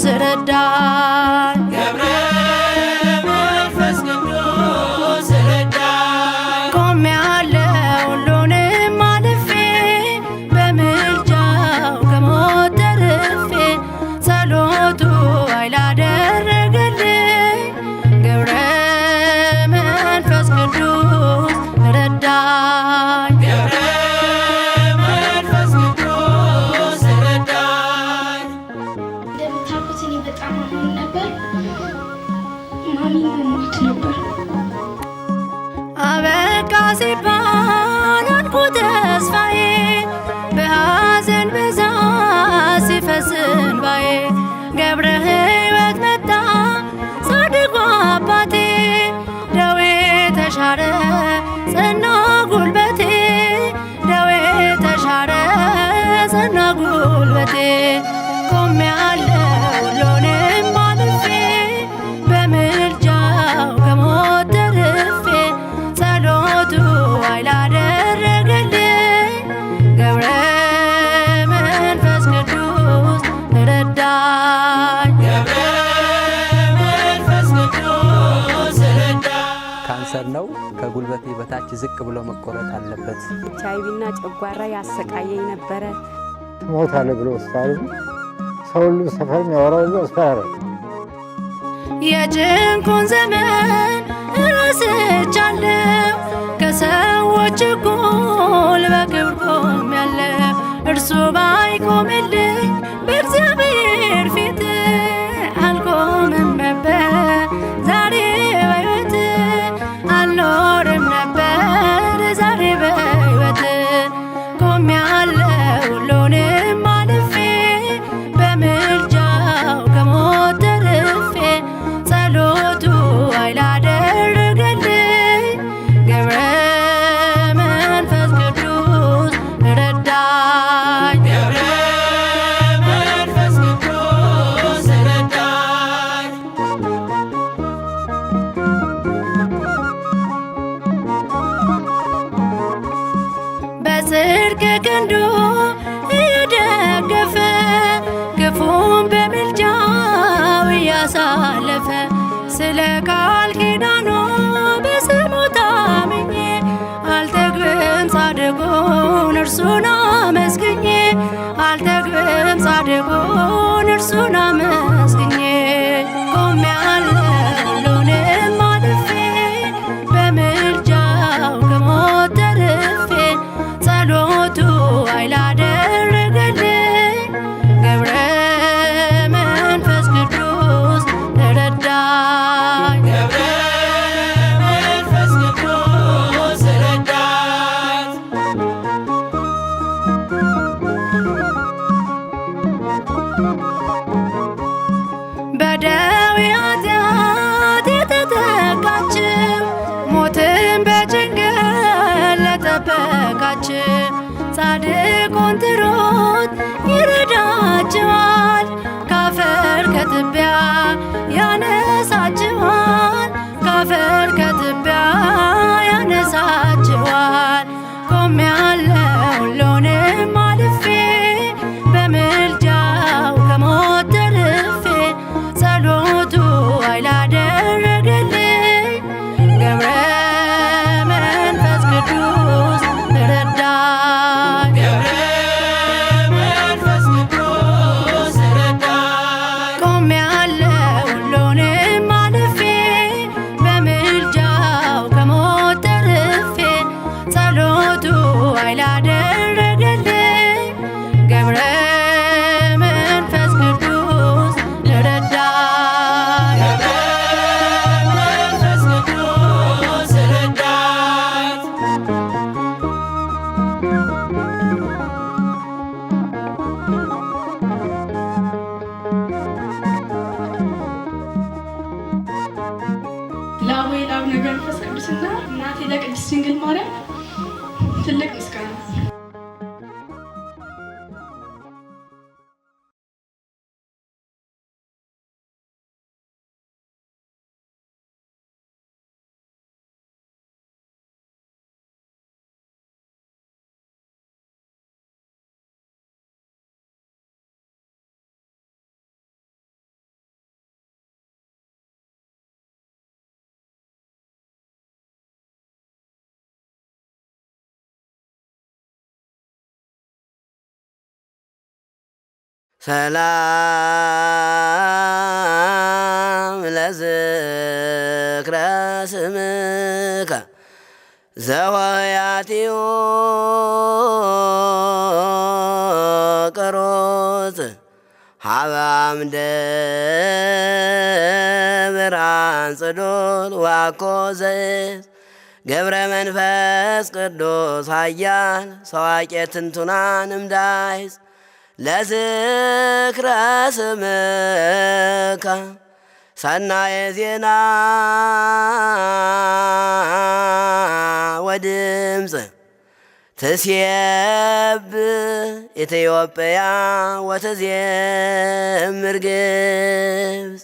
ቅዱስ ረዳኝ ገብረ መንፈስ ቅዱስ ረዳኝ ቆሜያለሁ ሁሉንም አልፌ በምልጃው ከሞት ተርፌ ጸሎቱ ኃይል አደረገልኝ ገብረ መንፈስ ቅዱስ ረዳኝ ገብረ መንፈስ ቅዱስ ረዳኝ እንደምታውቁት እኔ በጣም አሞኝ ነበር። ማሚ ሞት ነበር። አበቃ ሲባል አልኩ ተስፋዬ በሐዘን ብዛት ሲፈስ እንባዬ ገብረ ሕይወት መጣ ጻድቁ አባቴ ደዌ ተሻረ ጸና ጉልበቴ ደዌ ተሻረ ጸና ጉልበቴ ቆሜያለሁ ሁሉንም አልፌ በምልጃው ከሞት ተርፌ ጸሎቱ ኃይል አደረገልኝ ገብረ መንፈስ ቅዱስ ረዳኝ ገብረ መንፈስ ቅዱስ ረዳኝ ካንሰር ነው። ከጉልበቴ በታች ዝቅ ብሎ መቆረጥ አለበት። ኤችአይቪና ጨጓራ ያሰቃየኝ ነበረ። ትሞታለህ ብሎ ሆስፒታሉ ሰው ሁሉ ሰፈር የሚያወራው ሁሉ ሆስፒታል የጭንቁን ዘመን ረስቻለሁ ከሰዎች እኩል በክብር ቆሜያለሁ እርሱ ባይቆምልኝ በእግዚአብሔር ፊት አልቆምም ነበር ዛሬ በሕይወት አልኖርም ነበር ዛሬ በሕይወት ቆሜያለሁ ሁሉንም አልፌ በምልጃው ከሞት ተርፌ ጸሎቱ ኃይል አደረገልኝ ገብረ መንፈስ ቅዱስ ረዳኝ ገብረ መንፈስ ቅዱስ ረዳኝ በጽድቅ ክንዱ እየደገፈ ክፉን በምልጃው እያሳለፈ ስለ ቃል ኪዳኑ በስሙ ታምኜ አልጠግብም ጻድቁን እርሱን አመስግኜ አልጠግብም ጻድቁን እርሱን አመስግኜ ቆሜያለሁ ሁሉንም አልፌ በምልጃው ከሞት ተርፌ ጸሎቱ ኃይል አደረገልኝ ገብረ መንፈስ ቅዱስ ረዳኝ ገብረ መንፈስ ቅዱስ ረዳኝ በደዌ ኃጢአት የተጠቃችው ሞትን በጭንቀት ለጠበቃችው ጻድቁን ጥሩት ይረዳችኋል ካፈር ከትቢያ ያነሳችኋል ካፈር ከትቢያ ያነሳችኋል ቆሜያለሁ ሁሉንም አልፌ በምልጃው ከሞት ተርፌ ጸሎቱ ኃይል አደረገልኝ ገብረ መንፈስ ቅዱስ ረዳኝ ገብረ መንፈስ ቅዱስ ረዳኝ ቆሜያለሁ ሁሉንም አልፌ በምልጃው ከሞት ተርፌ ጸሎቱ ኃይል አደረገልኝ ገብረ መንፈስ ቅዱስ ረዳኝ ገብረ መንፈስ ቅዱስ ረዳኝ ለአቡነ መንፈስ ቅዱስና እናቴ ለቅድስት ድንግል ማርያም ትልቅ ምስጋና ሰላም ለዝክረ ስምከ ዘወያቲዮ ቀሮት ሀባምደ ብርሃን ጽዶት ዋኮ ዘይት ገብረ መንፈስ ቅዱስ ኃያል ሰዋቄ ትንቱናን እምዳይስ ለዝክረ ስምከ ሰናየ ዜና ወድምፅ ትሴብ ኢትዮጵያ ወትዜምር ግብፅ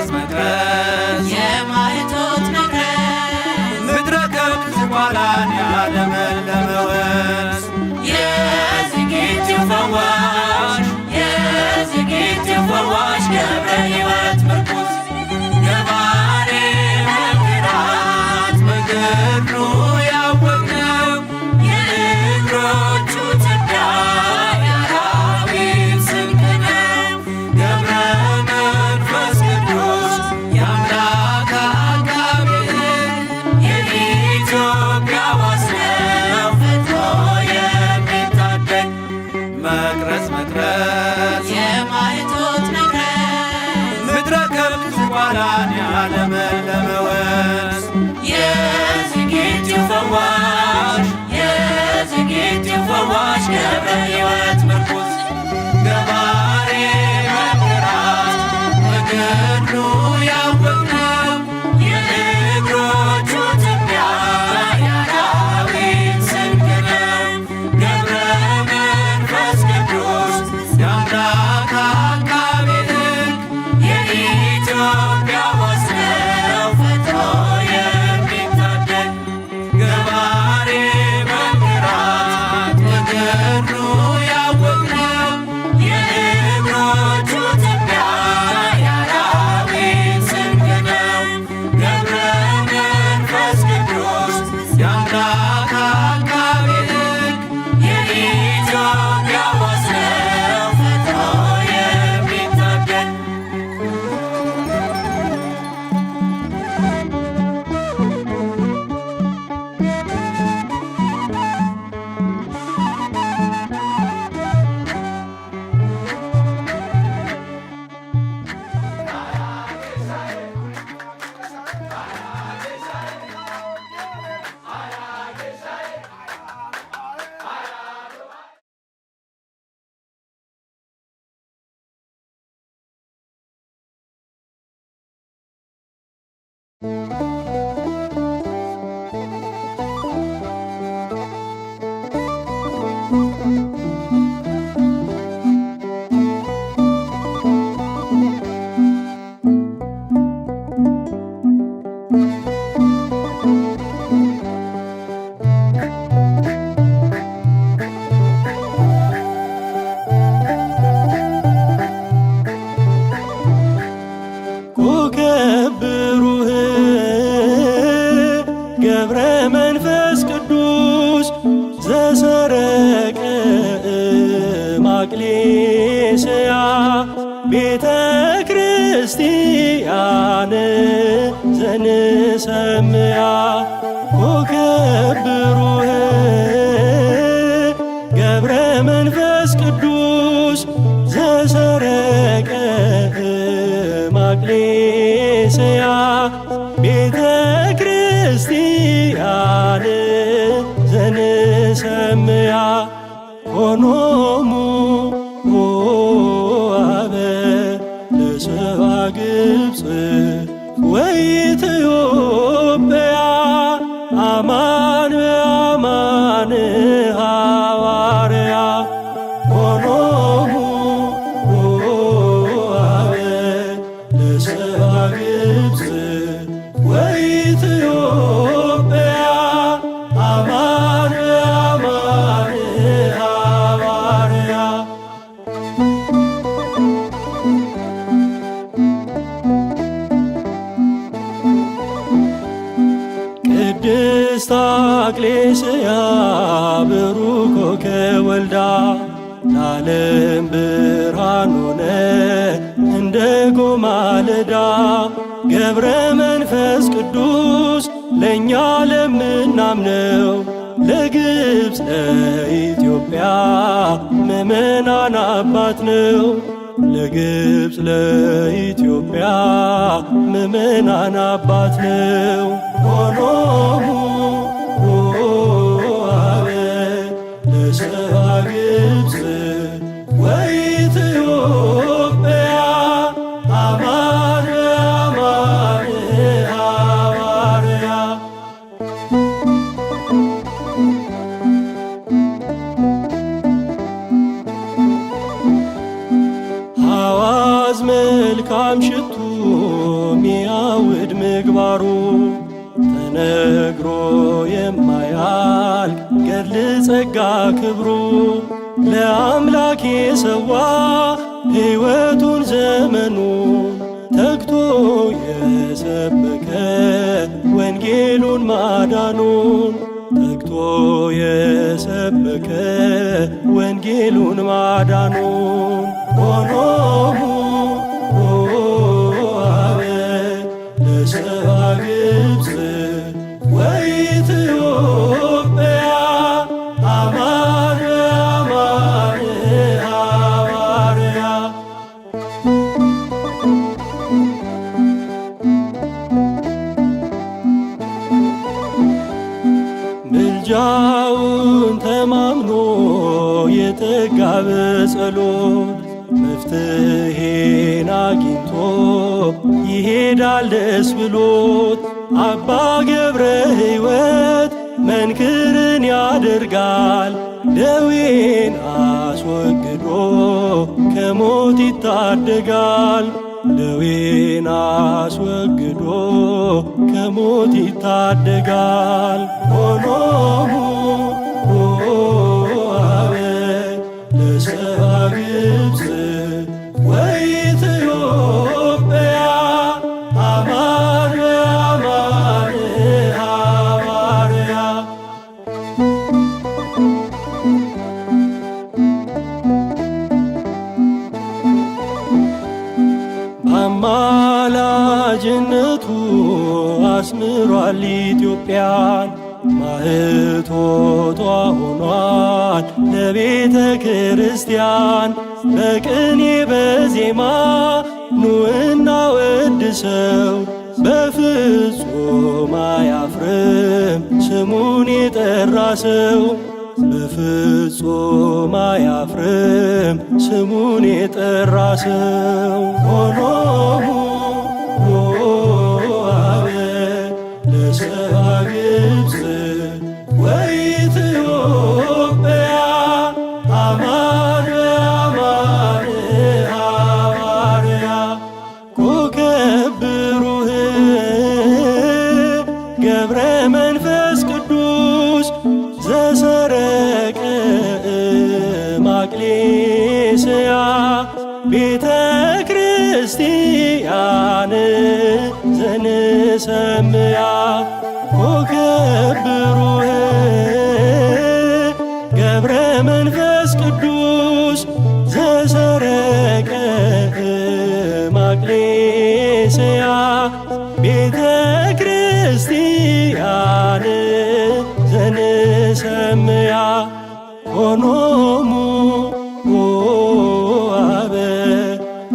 መቅረዝ የማይቶት መቅረዝ ዝቋላን ያለመለመ ወንዝ የዝግጅት ፈዋሽ ፈዋሽ ገብረ ሕይወት ምርኩዝ ገባሬ መንክራት በገድሉ ያወቅነው የእግሮቹ ትቢያ የአራዊት ስንቅ ነው። ገብረ መንፈስ ቅዱስ የአምላክ አቃቤ የኢትዮጵያ ዋስ ነው ፈጥኖ የሚታደግ መቅረዝ የማይቶት መቅረዝ ምድረ ከብት ዝቋላን ያለመለመ ወንዝ የዝግጅት ፈዋሽ ገብረ ሕይወት ምርኩዝ ገባሬ መንክራት በገድሉ ያወቅነው የእግሮቹ ትቢያ የአራዊት ስንቅ ነው። ገብረ መንፈስ ቅዱስ የአምላክ አቃቤ ሕግ የኢትዮጵያ ዋስ ነው ፈጥኖ የሚታደግ ገባሬ መንክራት በገድሉ ያወቅነው የእግሮቹ ትቢያ የአራዊት ስንቅ ነው። ገብረ መንፈስ ቅዱስ የአምላክ አቃቤ ሕግ የኢትዮጵያ ዋስ ነው ፈጥኖ የሚታደግ ኮከብ ብሩህ ገብረ መንፈስ ቅዱስ ዘሰረቀ ማቅሌስያ ቤተ ክርስቲያን ዘንሰምያ ኮከብ ብሩህ ገብረ መንፈስ ቅዱስ ዘሰረቀ ማቅሌስያ ቤተ ክርስቲያን ዘንሰምያ ሆኖሙ አበ ለሰባ ግብፅ ወኢትዮጵያ አማን በአማን ሐዋርያ ሆኖሙ አበ ለሰባ ግብፅ ወኢትዮጵያ አማን በአማን ሐዋርያ ቅድስት አቅሌስያ ብሩክ ኮከብ ወልዳ ለዓለም ብርሃን ሆነ እንደ ጎማለዳ ገብረ መንፈስ ቅዱስ ለእኛ ለምናምነው ለግብፅ ለኢትዮጵያ ምእመናን አባት ነው። ለግብፅ ለኢትዮጵያ ምእመናን አባት ነው። ሆኖሙ አበ ለሰባ ግብፅ ወኢትዮጵያ አማን በአማን ሐዋርያ ሐዋዝ መልካም ሽቱ ሚያውድ ምግባሩ ተነግሮ በጸጋ ክብሩ ለአምላክ የሰዋ ሕይወቱን ዘመኑን ተግቶ የሰበከ ወንጌሉን ማዳኑን ተግቶ የሰበከ ወንጌሉን ማዳኑን ሆኖሙ አበ ለሰብአ ግብፅ ወኢትዮጵያ አማን በአማን ሐዋርያ ምልጃውን ተማምኖ የተጋ በጸሎት መፍትሔን አግኝቶ ይሄዳል ደስ ብሎት አባ ገብረ ሕይወት መንክርን ያደርጋል ደዌን አስወግዶ ከሞት ይታደጋል ደዌን አስወግዶ ከሞት ይታደጋል ሆኖሙ አበ ለሰብአ ግብፅ ወኢትዮጵያ አማን በአማን ሐዋርያ በአማላጅነቱ አስምሯል ኢትዮጵያን ማኅቶቷ ሆኗል ለቤተ ክርስቲያን በቅኔ በዜማ ኑና ወድሰው በፍጹም አያፍርም ስሙን የጠራ ሰው በፍጹም አያፍርም ስሙን የጠራ ሰው ሆኖሙ አበ ለሰብአ ግብፅ ወኢትዮጵያ አማን በአማን ሐዋርያ ኮከብ ብሩህ ገብረ መንፈስ ቅዱስ ዘሰረቀ ማቅሌስያ ቤተ ክርስቲያን ዘንሰምያ ኮከብ ብሩህ ገብረ መንፈስ ቅዱስ ዘሰረቀ ማቅሌስያ ቤተ ክርስቲያን ዘንሰምያ ሆኖሙ አበ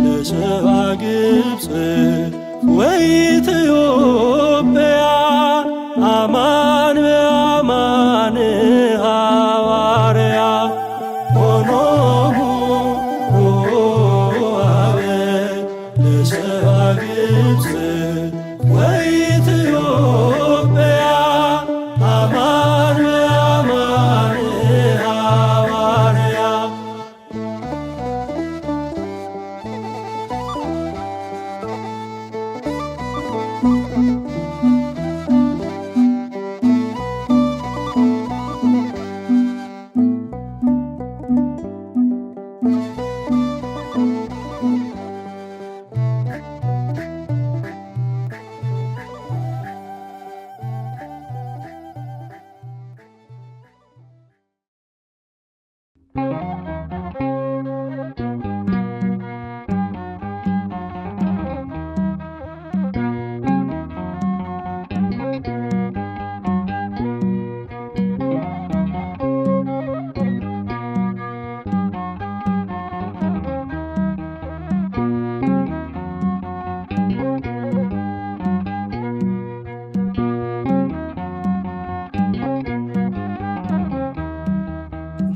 ለሰብአ ግብፅ ወኢትዮጵያ አማን በአማን ሐዋርያ ሆኖሙ አበ ለሰብአ ግብፅ ወኢትዮጵያ አማን በአማን ሐዋርያ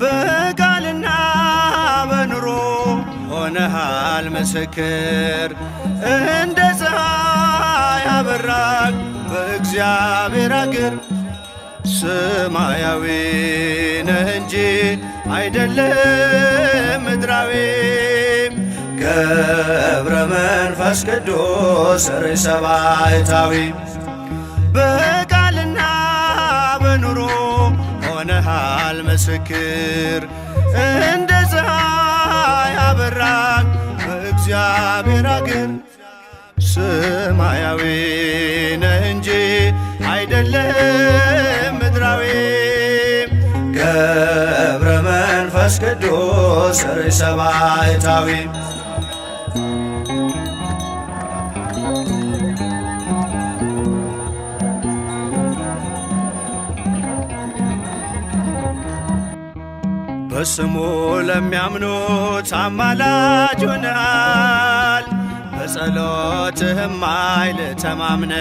በቃልና በኑሮ ሆነሃል ምስክር እንደ ፀሐይ አበራክ በእግዚአብሔር አገር ሰማያዊ ነህ እንጂ አይደለም ምድራዊ ገብረ መንፈስ ቅዱስ ርዕሰ ባሕታዊ በቃልና በኑሮ ሆነሃል ሆነሃል ምስክር እንደ ፀሐይ አበራን በእግዚአብሔር አገር ሰማያዊ ነህ እንጂ አይደለም ምድራዊ ገብረ መንፈስ ቅዱስ ርዕሰ ባሕታዊ በስሙ ለሚያምኑት አማላጅ ሆነሃል በጸሎትህም ኃይል ተማምነንብሃል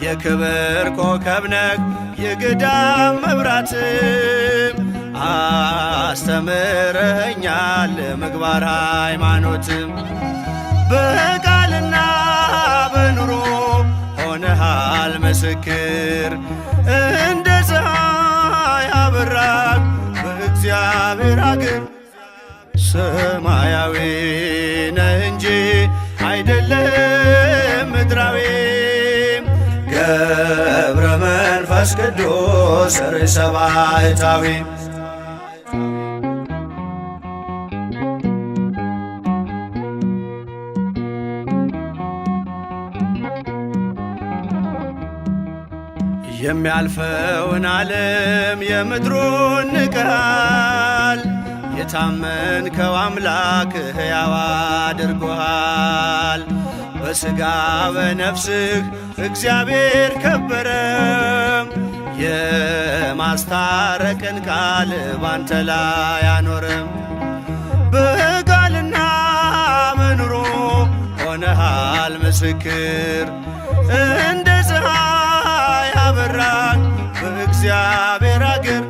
የክብር ኮከብ ነህ የገዳም መብራትም አስተምረኸኛል ምግባር ሃይማኖትም በቃልና በኑሮ ሆነሃል ምስክር እንደ ፀሐይ አበራን በእግዚአብሔር አገር ሰማያዊ ነህ እንጂ አይደለም ምድራዊ ገብረ መንፈስ ቅዱስ ርዕሰ ባሕታዊ የሚያልፈውን ዓለም የምድሩን ንቀሃል የታመንከው አምላክ ሕያው አድርጎሃል በሥጋ በነፍስህ እግዚአብሔር ከበረ የማስታረቅን ቃል ባንተ ላይ አኖረም በቃልና በኑሮ ሆነሃል ምስክር እንደ ፀሐይ አበራን በእግዚአብሔር አገር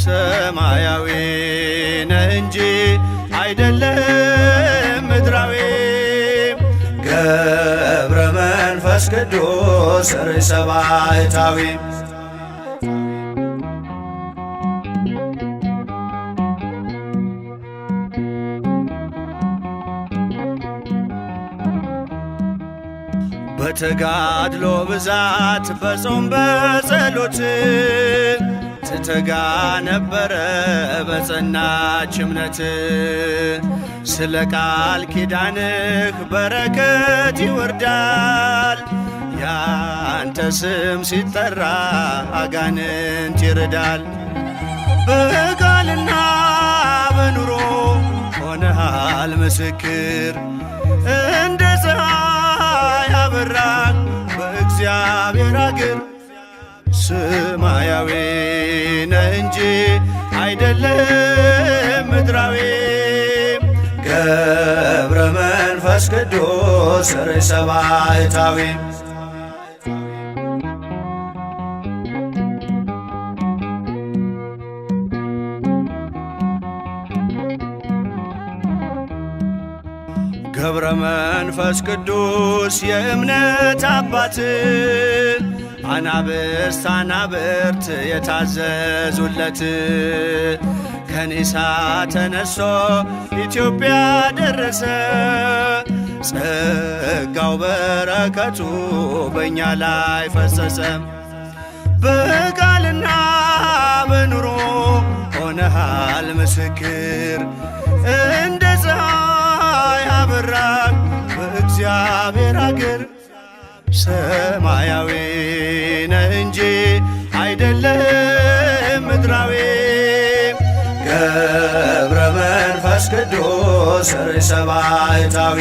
ሰማያዊ ነህ እንጂ አይደለም ምድራዊ ገብረ መንፈስ ቅዱስ ርዕሰ ባሕታዊ በተጋድሎ ብዛት በጾም በጸሎት ትተጋ ነበረ በጸናች እምነት ስለ ቃል ኪዳንህ በረከት ይወርዳል ያንተ ስም ሲጠራ አጋንንት ይርዳል በቃልና በኑሮ ሆነሃል ምስክር እንደ ፀሐይ አበራን በእግዚአብሔር አገር ሰማያዊ ነህ እንጂ አይደለም ምድራዊ ገብረ መንፈስ ቅዱስ ርዕሰ ባሕታዊ ገብረ መንፈስ ቅዱስ የእምነት አባት አናብስት አናብርት የታዘዙለት ከኒሳ ተነሶ ኢትዮጵያ ደረሰ ጸጋው በረከቱ በእኛ ላይ ፈሰሰ በቃልና በኑሮ ሆነሃል ምስክር እንደ ፀሐይ አበራን በእግዚአብሔር አገር ሰማያዊ ነህ እንጂ አይደለም ምድራዊ ገብረ መንፈስ ቅዱስ ርዕሰ ባሕታዊ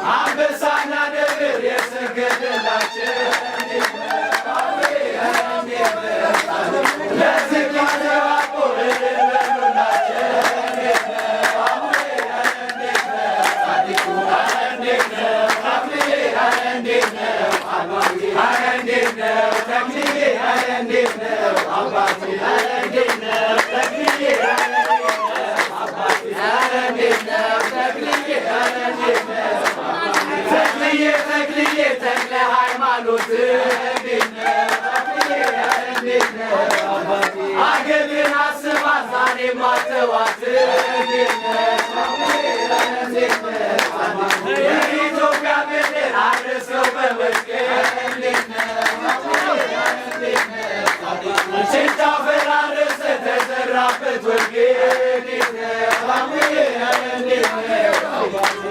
አንበሳና ነብር የሰገደላቸው ተክልዬ ተክለ ሃይማኖት አገርን አስባ ዛሬ ማተዋት የኢትዮጵያ ምድር አድርሰው በመስቀል ሽንታ ፈራረሰ ተዘራበት ወርጌ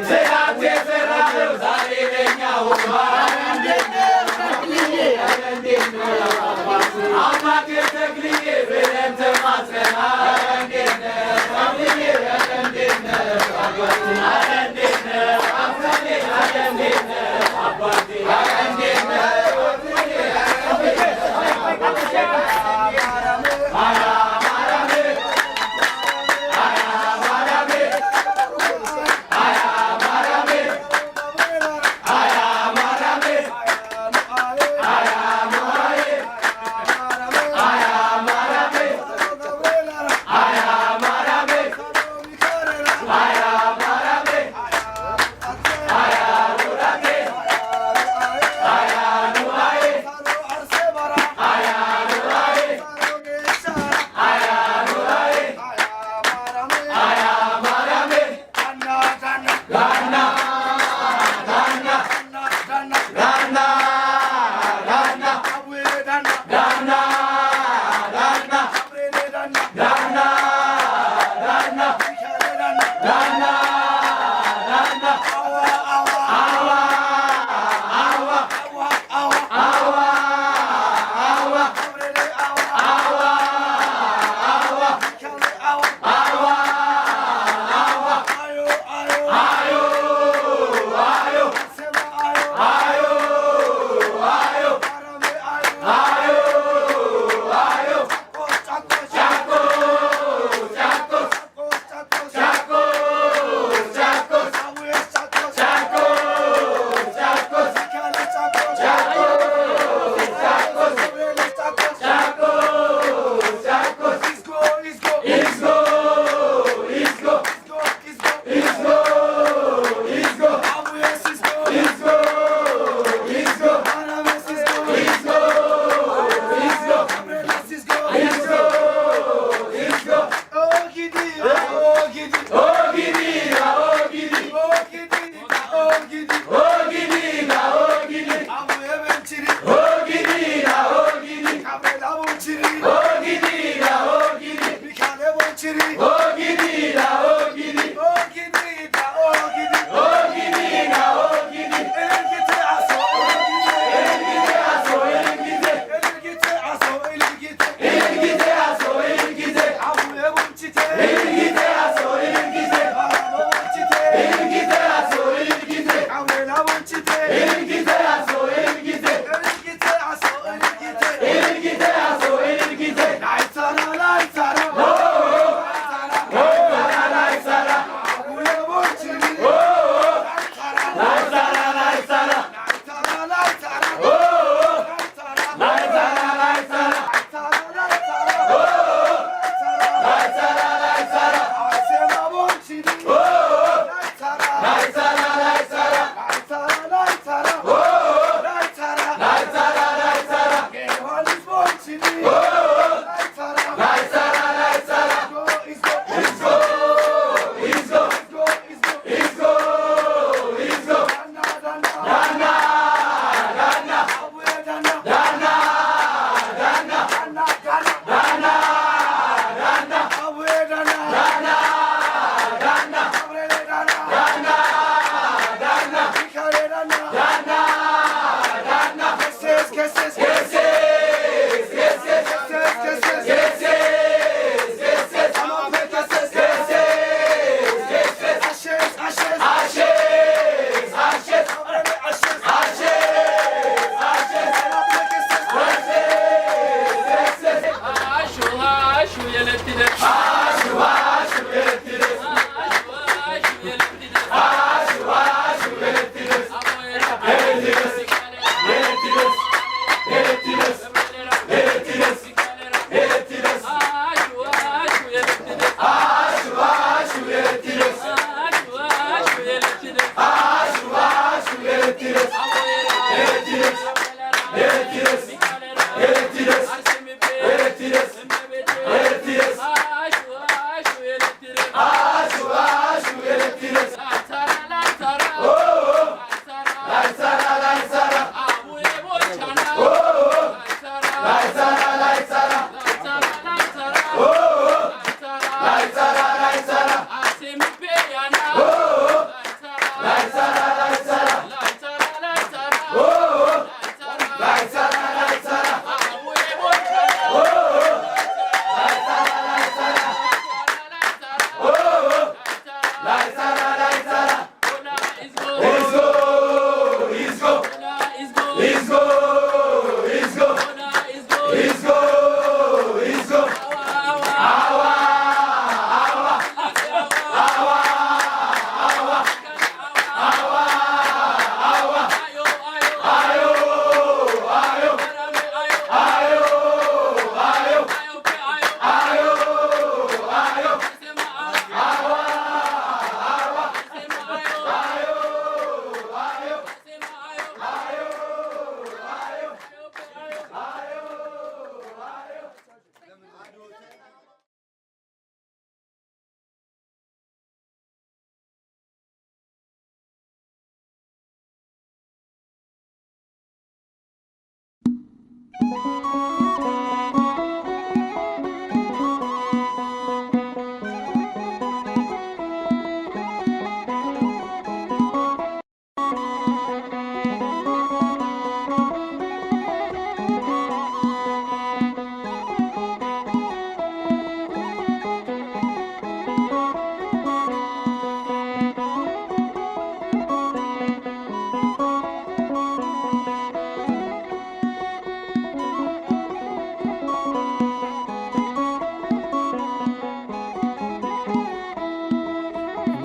ትናንት የዘራነው ዛሬ ለኛ ሆኗል። አምላክ ተክልዬ ብለን ተማጽነናል።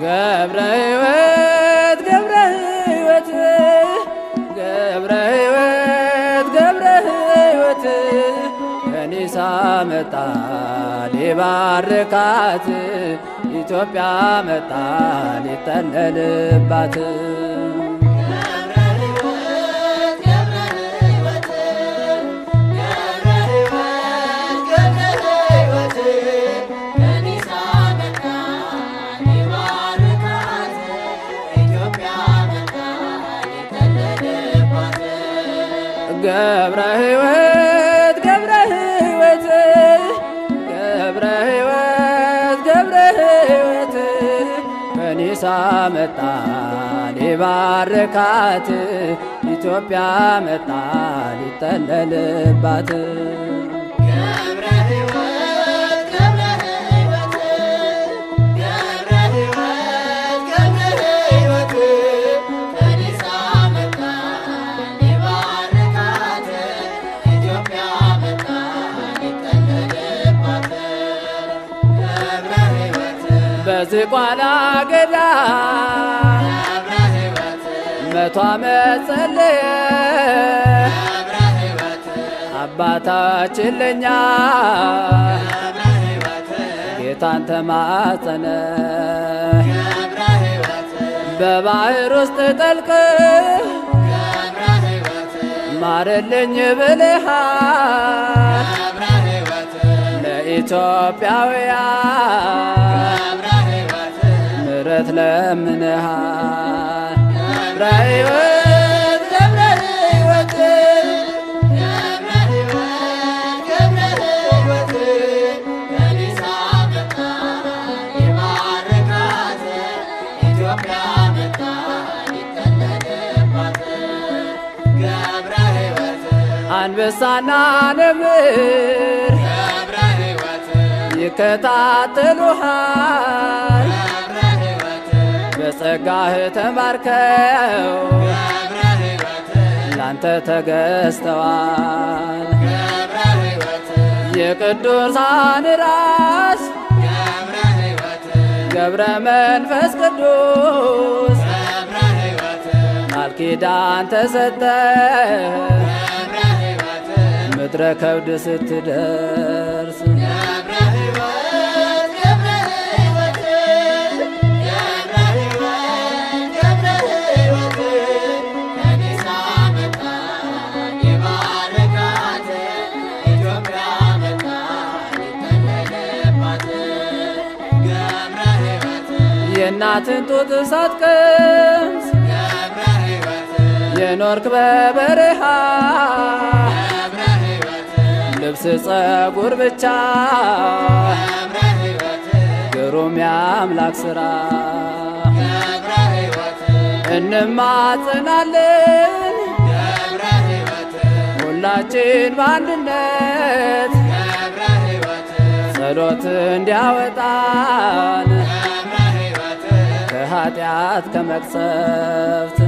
ገብረ ሕይወት ገብረ ሕይወት ገብረ ሕይወት ገብረ ሕይወት ከኒሳ መጣ ሊባርካት ኢትዮጵያ መጣ ሊጠለልባት ገብረ ሕይወት ገብረ ሕይወት ገብረ ሕይወት ገብረ ሕይወት ከኒሳ መጣ ሊባርካት ኢትዮጵያ መጣ ሊጠለልባት በዝቋላ ገዳ መቶ ዓመት ጸለየ አባታችን ለኛ ጌታን ተማጸነ በባህር ውስጥ ጠልቅ ማረልኝ ብለሃል ለኢትዮጵያውያን ምሕረት ለምነሃል ገብረ ሕይወት ገብረ ሕይወት ገብረ ሕይወት ከኒሳ መጣ ሊባርካት ኢትዮጵያ መጣ ሊጠለልባት ገብረ ሕይወት አንበሳና ነብር ገብረ ሕይወት ይከታተሉሃል በጸጋህ ተማርከው ላንተ ተገዝተዋል የቅዱሳን ራስ ገብረ መንፈስ ቅዱስ ቃል ኪዳን ተሰጠ ምድረ ከብድ ስትደርስ የእናትን ጡት ሳትቀምስ የኖርክ በበረሃ ልብስ ጸጉር ብቻ ግሩም የአምላክ ሥራ እንማጽናለን ሁላችን በአንድነት ጸሎት እንዲያወጣን ከኃጢአት ከመቅሰፍት